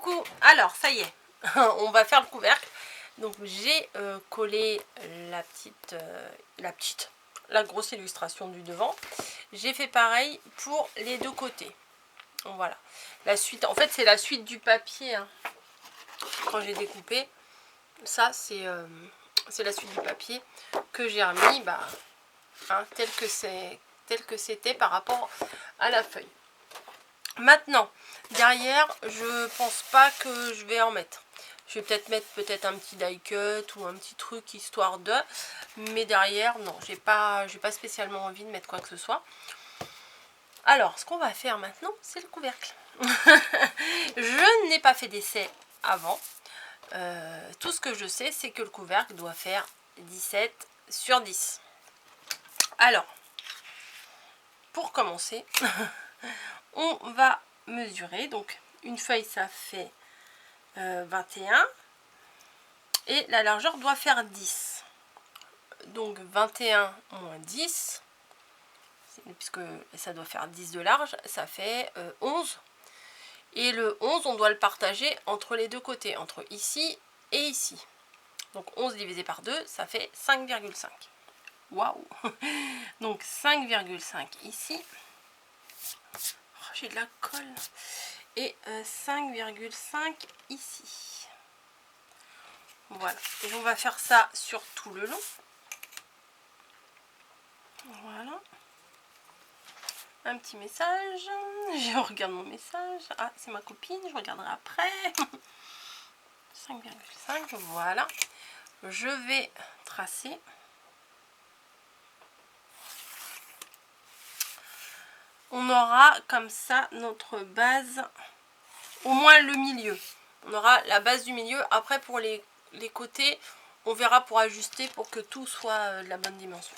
Coucou, alors ça y est, on va faire le couvercle. Donc j'ai collé la grosse illustration du devant. J'ai fait pareil pour les deux côtés. Donc, voilà, la suite, en fait c'est la suite du papier, hein. Quand j'ai découpé, ça c'est la suite du papier que j'ai remis hein, tel que c'était par rapport à la feuille. Maintenant, derrière, je pense pas que je vais en mettre. Je vais peut-être mettre un petit die cut ou un petit truc histoire de. Mais derrière, non, j'ai pas spécialement envie de mettre quoi que ce soit. Alors, ce qu'on va faire maintenant, c'est le couvercle. Je n'ai pas fait d'essai avant. Tout ce que je sais, c'est que le couvercle doit faire 17 sur 10. Alors, pour commencer, on va mesurer. Donc, une feuille, ça fait 21. Et la largeur doit faire 10. Donc, 21 moins 10, puisque ça doit faire 10 de large, ça fait 11. Et le 11, on doit le partager entre les deux côtés, entre ici et ici. Donc, 11 divisé par 2, ça fait 5,5. Waouh! Donc, 5,5 ici. Oh, j'ai de la colle. Et 5,5 ici. Voilà. Et on va faire ça sur tout le long. Voilà. Un petit message. Je regarde mon message. Ah, c'est ma copine. Je regarderai après. 5,5. Voilà. Je vais tracer. On aura comme ça notre base, au moins le milieu. On aura la base du milieu. Après, pour les côtés, on verra pour ajuster pour que tout soit de la bonne dimension.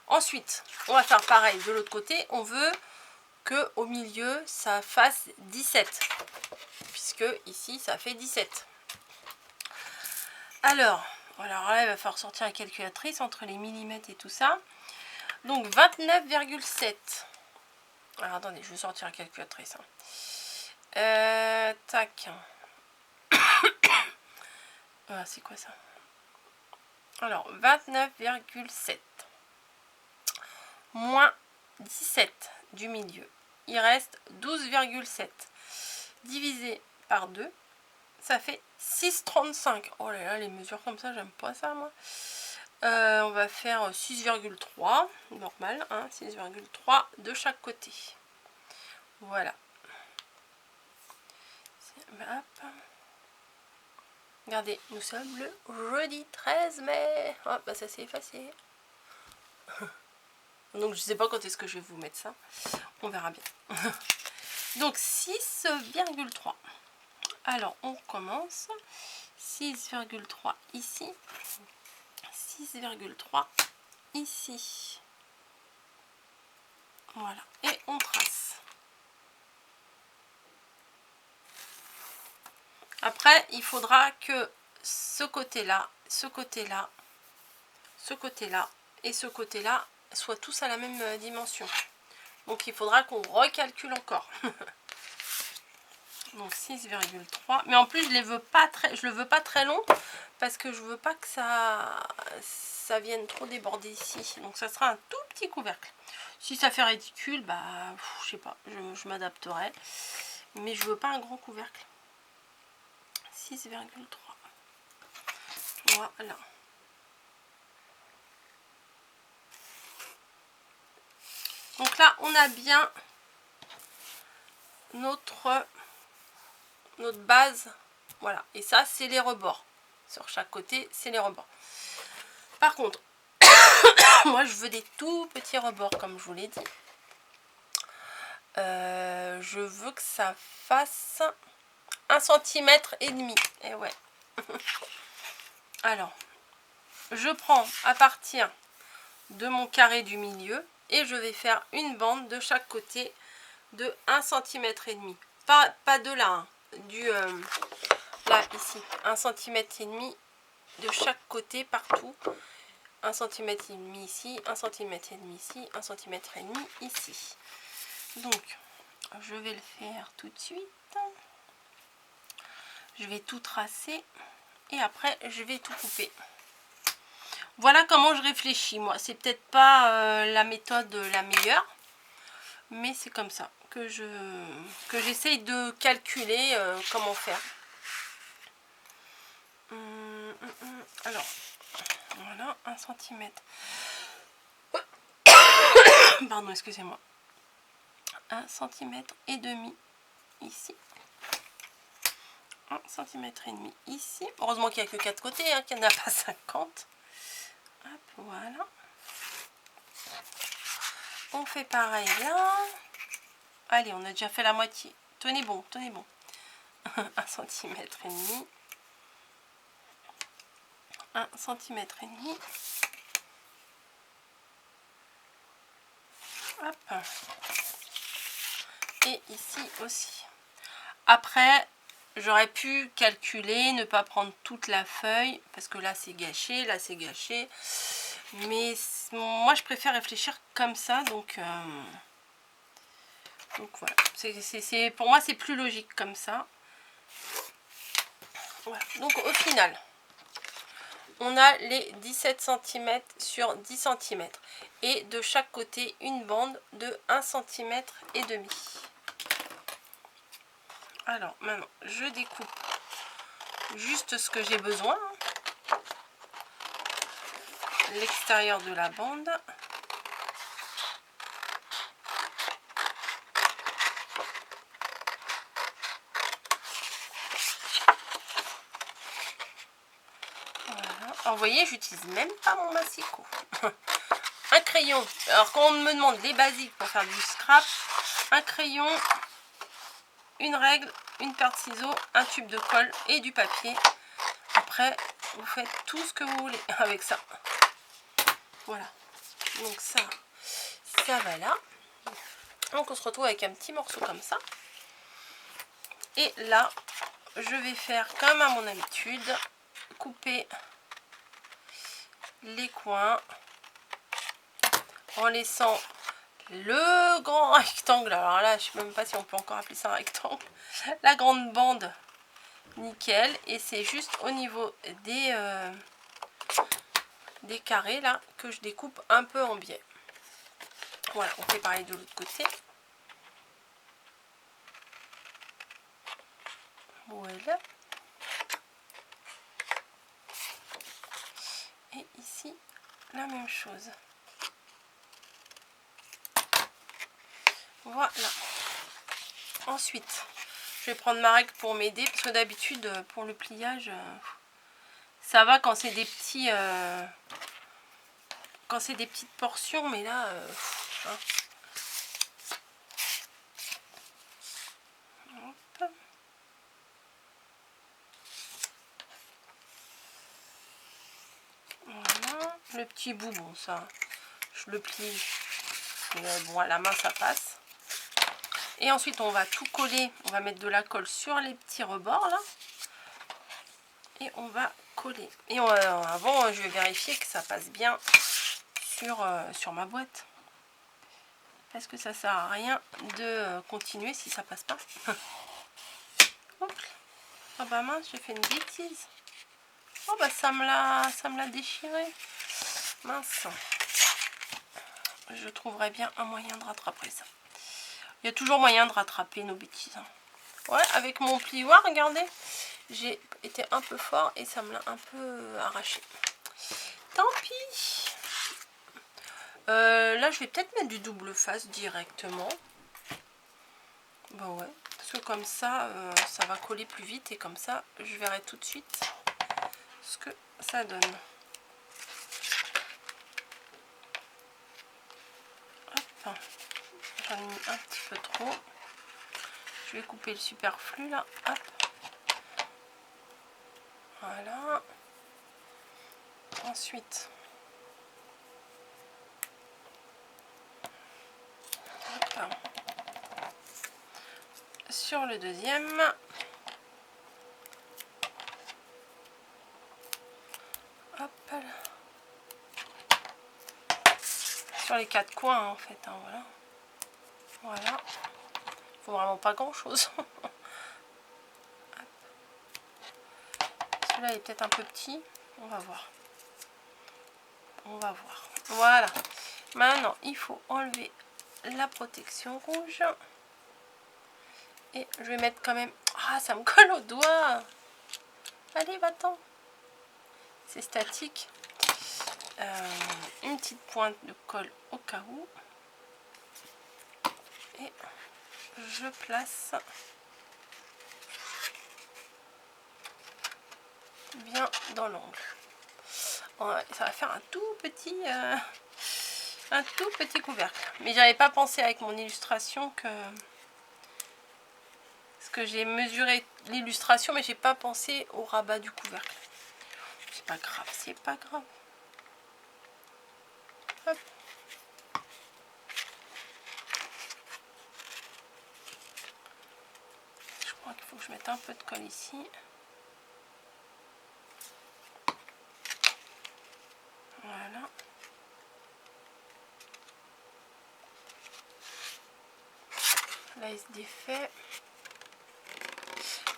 Ensuite, on va faire pareil de l'autre côté. On veut que au milieu, ça fasse 17. Puisque ici, ça fait 17. Alors là, il va falloir sortir la calculatrice entre les millimètres et tout ça. Donc, 29,7. Alors, attendez, je vais sortir la calculatrice. Tac. Ah, c'est quoi ça? Alors, 29,7. Moins 17 du milieu. Il reste 12,7. Divisé par 2, ça fait 6,35. Oh là là, les mesures comme ça, j'aime pas ça, moi. On va faire 6,3. Normal, hein, 6,3 de chaque côté. Voilà. Hop. Regardez, nous sommes le jeudi 13 mai. Oh, bah ça s'est effacé. Donc je sais pas quand est-ce que je vais vous mettre ça. On verra bien. Donc 6,3. Alors on commence. 6,3 ici. 6,3 ici. Voilà. Et on trace. Après, il faudra que ce côté-là, ce côté-là, ce côté-là et ce côté-là soient tous à la même dimension. Donc, il faudra qu'on recalcule encore. Donc, 6,3. Mais en plus, je le veux pas très long parce que je veux pas que ça vienne trop déborder ici. Donc, ça sera un tout petit couvercle. Si ça fait ridicule, bah, je sais pas, je m'adapterai. Mais je veux pas un grand couvercle. 6,3. Voilà. Donc là, on a bien notre base. Voilà. Et ça, c'est les rebords. Sur chaque côté, c'est les rebords. Par contre, moi, je veux des tout petits rebords, comme je vous l'ai dit. Je veux que ça fasse 1,5 cm. Et ouais. Alors, je prends à partir de mon carré du milieu et je vais faire une bande de chaque côté de 1,5 cm. Pas de là, hein, là, ici. 1,5 cm de chaque côté, partout. 1,5 cm ici, 1,5 cm ici, 1,5 cm ici. Donc, je vais le faire tout de suite. Je vais tout tracer et après je vais tout couper. Voilà comment je réfléchis moi. C'est peut-être pas la méthode la meilleure, mais c'est comme ça que j'essaye de calculer comment faire. Alors, voilà, 1 cm. Pardon, excusez-moi. 1 cm et demi ici. 1 cm et demi ici. Heureusement qu'il n'y a que 4 côtés, hein, qu'il n'y en a pas 50. Hop, voilà. On fait pareil là. Allez, on a déjà fait la moitié. Tenez bon, tenez bon. 1 cm et demi. 1 cm et demi. Hop. Et ici aussi. Après, j'aurais pu calculer, ne pas prendre toute la feuille, parce que là c'est gâché, là c'est gâché. Mais moi je préfère réfléchir comme ça, donc voilà. Pour moi c'est plus logique comme ça. Voilà. Donc au final, on a les 17 cm sur 10 cm. Et de chaque côté, une bande de 1 cm et demi. Alors maintenant, je découpe juste ce que j'ai besoin. L'extérieur de la bande. Voilà. Alors, vous voyez, j'utilise même pas mon massicot. Un crayon. Alors quand on me demande les basiques pour faire du scrap, un crayon, une règle, une paire de ciseaux, un tube de colle et du papier. Après, vous faites tout ce que vous voulez avec ça. Voilà. Donc ça va là. Donc on se retrouve avec un petit morceau comme ça. Et là, je vais faire comme à mon habitude, couper les coins en laissant le grand rectangle. Alors là, je ne sais même pas si on peut encore appeler ça un rectangle. La grande bande, nickel. Et c'est juste au niveau des carrés là que je découpe un peu en biais. Voilà, on fait pareil de l'autre côté. Voilà. Et ici, la même chose. Voilà. Ensuite, je vais prendre ma règle pour m'aider, parce que d'habitude, pour le pliage, ça va quand c'est des petits... quand c'est des petites portions, mais là... hein. Hop. Voilà. Le petit bout, bon, ça, je le plie. Mais bon, à la main, ça passe. Et ensuite, on va tout coller. On va mettre de la colle sur les petits rebords, là. Et on va coller. Et avant, je vais vérifier que ça passe bien sur ma boîte. Parce que ça sert à rien de continuer si ça passe pas. Oh bah mince, j'ai fait une bêtise. Oh bah ça me l'a déchiré. Mince. Je trouverais bien un moyen de rattraper ça. Il y a toujours moyen de rattraper nos bêtises. Ouais, avec mon plioir, regardez. J'ai été un peu fort et ça me l'a un peu arraché. Tant pis. Là, je vais peut-être mettre du double face directement. Bah ouais. Parce que comme ça, ça va coller plus vite. Et comme ça, je verrai tout de suite ce que ça donne. Hop. J'en ai mis un petit peu trop. Je vais couper le superflu là. Hop. Voilà. Ensuite, hop. Sur le deuxième, hop là. Sur les 4 coins en fait, hein, voilà. Voilà. Faut vraiment pas grand chose. Celui-là est peut-être un peu petit. On va voir. On va voir. Voilà. Maintenant, il faut enlever la protection rouge. Et je vais mettre quand même... Ah, ça me colle au doigt. Allez, va-t'en. C'est statique. Une petite pointe de colle au cas où. Et je place bien dans l'angle. Ça va faire un tout petit couvercle. Mais j'avais pas pensé avec mon illustration que... Parce que j'ai mesuré l'illustration, mais j'ai pas pensé au rabat du couvercle. C'est pas grave, c'est pas grave. Hop. Je crois qu'il faut que je mette un peu de colle ici. Voilà. Là, il se défait.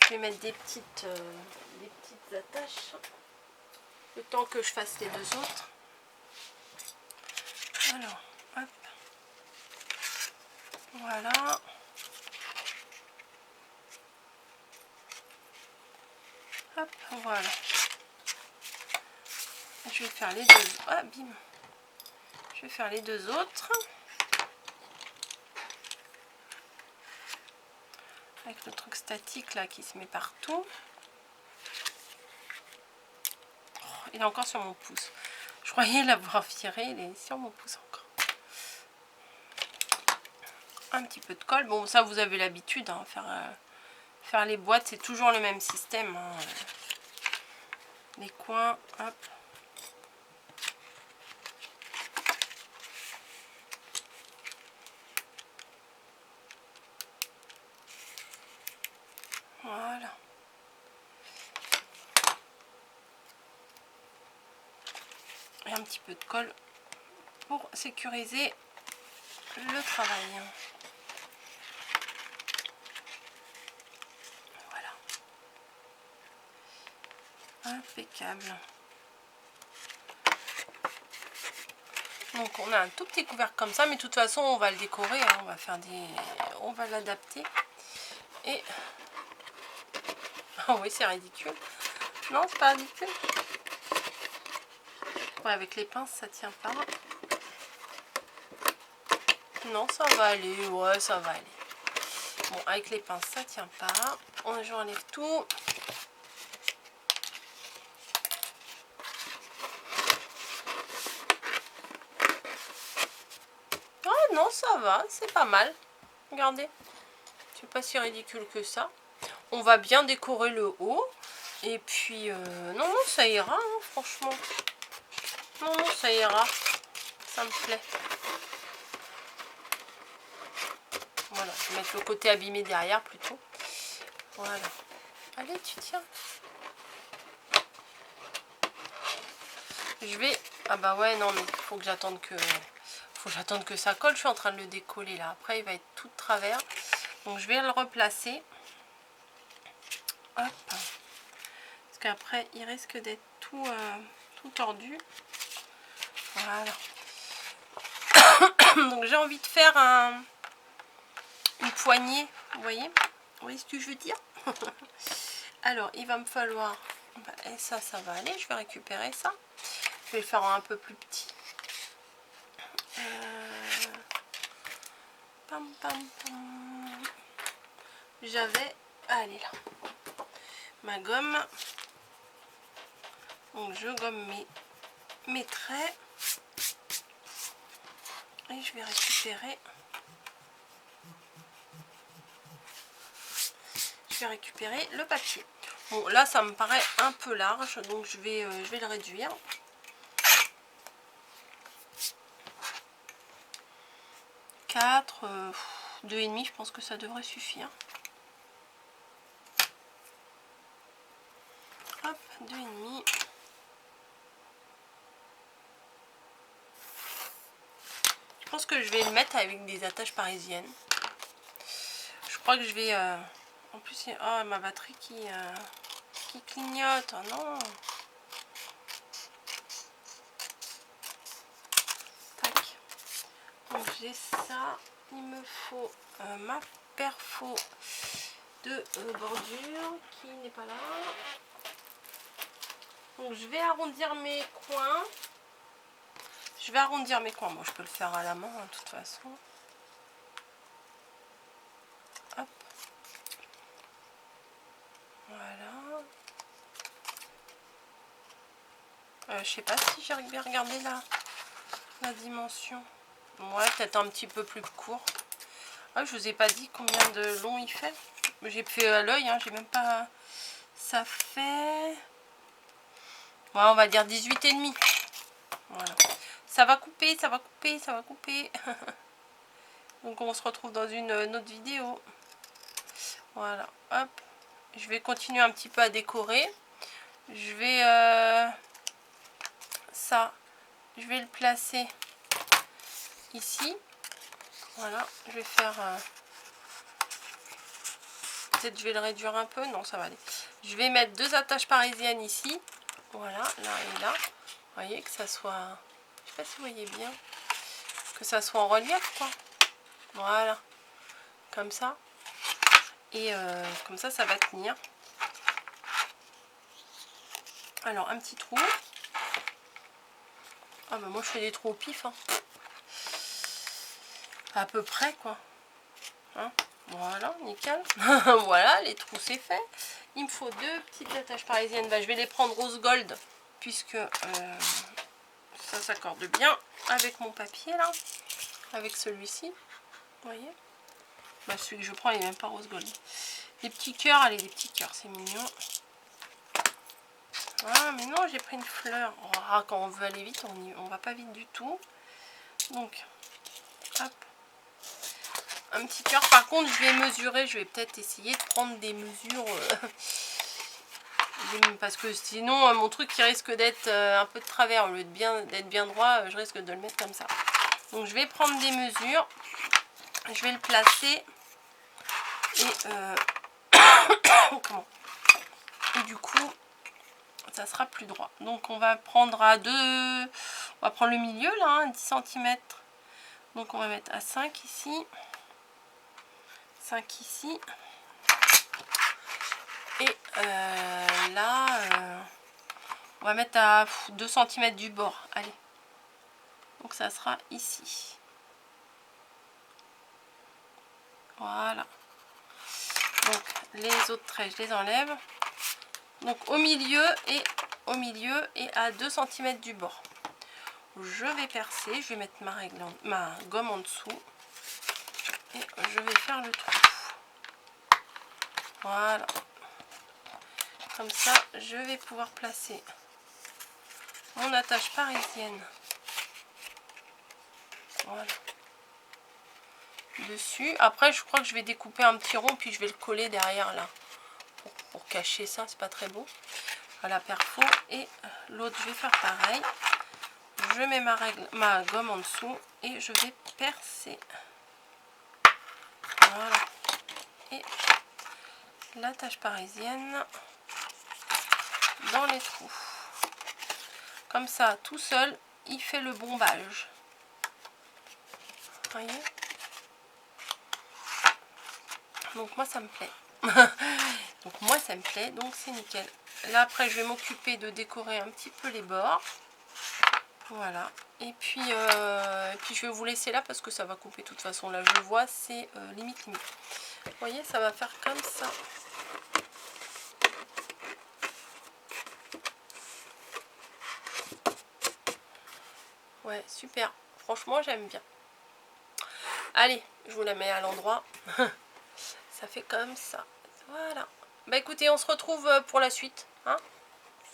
Je vais mettre des petites attaches. Le temps que je fasse les deux autres. Alors, hop. Voilà. Hop, voilà. Je vais faire les deux. Ah, bim. Je vais faire les deux autres. Avec le truc statique là qui se met partout. Oh, il est encore sur mon pouce. Je croyais l'avoir viré, il est sur mon pouce encore. Un petit peu de colle. Bon, ça vous avez l'habitude, hein, faire les boîtes, c'est toujours le même système. Hein. Les coins, hop. Voilà. Et un petit peu de colle pour sécuriser le travail. Voilà. Impeccable. Donc on a un tout petit couvercle comme ça, mais de toute façon on va le décorer, hein, on va l'adapter. Et oh oui, c'est ridicule. Non, c'est pas ridicule. Ouais, avec les pinces ça tient pas. Non, ça va aller, ouais, ça va aller. Bon, avec les pinces ça tient pas. J'enlève tout. Oh non, ça va, c'est pas mal. Regardez, c'est pas si ridicule que ça. On va bien décorer le haut. Et puis, non, non, ça ira, hein, franchement. Non, non, ça ira. Ça me plaît. Voilà, je vais mettre le côté abîmé derrière plutôt. Voilà. Allez, tu tiens. Je vais... Ah bah ouais, non, mais il faut que j'attende que ça colle. Je suis en train de le décoller là. Après, il va être tout de travers. Donc, je vais le replacer. Hop. Parce qu'après, il risque d'être tout tordu. Voilà. Donc, j'ai envie de faire une poignée. Vous voyez ce que je veux dire? Alors, il va me falloir... Et ça va aller. Je vais récupérer ça. Je vais le faire un peu plus petit. Pam, pam, pam. J'avais... Allez là. Ma gomme. Donc, je gomme mes traits. Et je vais récupérer... le papier. Bon, là, ça me paraît un peu large. Donc, je vais le réduire. 4, 2,5, je pense que ça devrait suffire. Hop, 2,5. Je pense que je vais le mettre avec des attaches parisiennes. Je crois que je vais... En plus, oh, ma batterie qui qui clignote. Oh non. Tac. Donc j'ai ça. Il me faut ma perfo de bordure qui n'est pas là. Donc je vais arrondir mes coins. Moi je peux le faire à la main de toute façon. Hop. Voilà. Je sais pas si j'ai bien regardé la dimension. Ouais, peut-être un petit peu plus court. Ah, je vous ai pas dit combien de long il fait. J'ai fait à l'œil, hein, j'ai même pas... Ça fait... Ouais, on va dire 18,5. Voilà. Ça va couper, ça va couper, ça va couper. Donc on se retrouve dans une autre vidéo. Voilà, hop. Je vais continuer un petit peu à décorer. Je vais... ça, je vais le placer ici. Voilà, je vais faire... peut-être je vais le réduire un peu. Non, ça va aller. Je vais mettre 2 attaches parisiennes ici. Voilà, là et là. Vous voyez que ça soit... Je sais pas si vous voyez bien. Que ça soit en relief, quoi. Voilà. Comme ça. Et comme ça, ça va tenir. Alors, un petit trou. Ah bah moi, je fais des trous au pif. Hein. À peu près, quoi. Hein, voilà, nickel. Voilà, les trous, c'est fait. Il me faut 2 petites attaches parisiennes. Bah, je vais les prendre rose gold. Puisque ça s'accorde bien avec mon papier, là. Avec celui-ci. Vous voyez, bah, celui que je prends, il n'est même pas rose gold. Des petits cœurs, allez, des petits cœurs, c'est mignon. Ah, mais non, j'ai pris une fleur. Oh, quand on veut aller vite, on va pas vite du tout. Donc, hop. Un petit cœur. Par contre, je vais mesurer. Je vais peut-être essayer de prendre des mesures. Parce que sinon, mon truc, il risque d'être un peu de travers. Au lieu d'être bien droit, je risque de le mettre comme ça. Donc, je vais prendre des mesures. Je vais le placer. Et, comment ? Et du coup, ça sera plus droit. Donc on va prendre à 2, on va prendre le milieu là, hein, 10 cm. Donc on va mettre à 5 ici, 5 ici. Et là, on va mettre à 2 cm du bord. Allez. Donc ça sera ici. Voilà. Donc les autres traits, je les enlève. Donc au milieu et à 2 cm du bord. Je vais percer, je vais mettre ma gomme en dessous et je vais faire le trou. Voilà. Comme ça, je vais pouvoir placer mon attache parisienne. Voilà. Dessus. Après, je crois que je vais découper un petit rond puis je vais le coller derrière là. Pour cacher ça, c'est pas très beau. Voilà, perfo. Et l'autre, je vais faire pareil. Je mets ma gomme en dessous et je vais percer. Voilà. Et l'attache parisienne dans les trous. Comme ça, tout seul, il fait le bombage. Vous voyez? Donc moi, ça me plaît. Donc moi, ça me plaît, donc c'est nickel. Là, après, je vais m'occuper de décorer un petit peu les bords. Voilà. Et puis je vais vous laisser là parce que ça va couper de toute façon. Là, je le vois, c'est limite. Vous voyez, ça va faire comme ça. Ouais, super. Franchement, j'aime bien. Allez, je vous la mets à l'endroit. Ça fait comme ça. Voilà. Bah écoutez, on se retrouve pour la suite. Hein,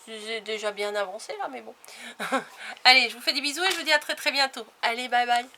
j'ai déjà bien avancé là, mais bon. Allez, je vous fais des bisous et je vous dis à très très bientôt. Allez, bye bye.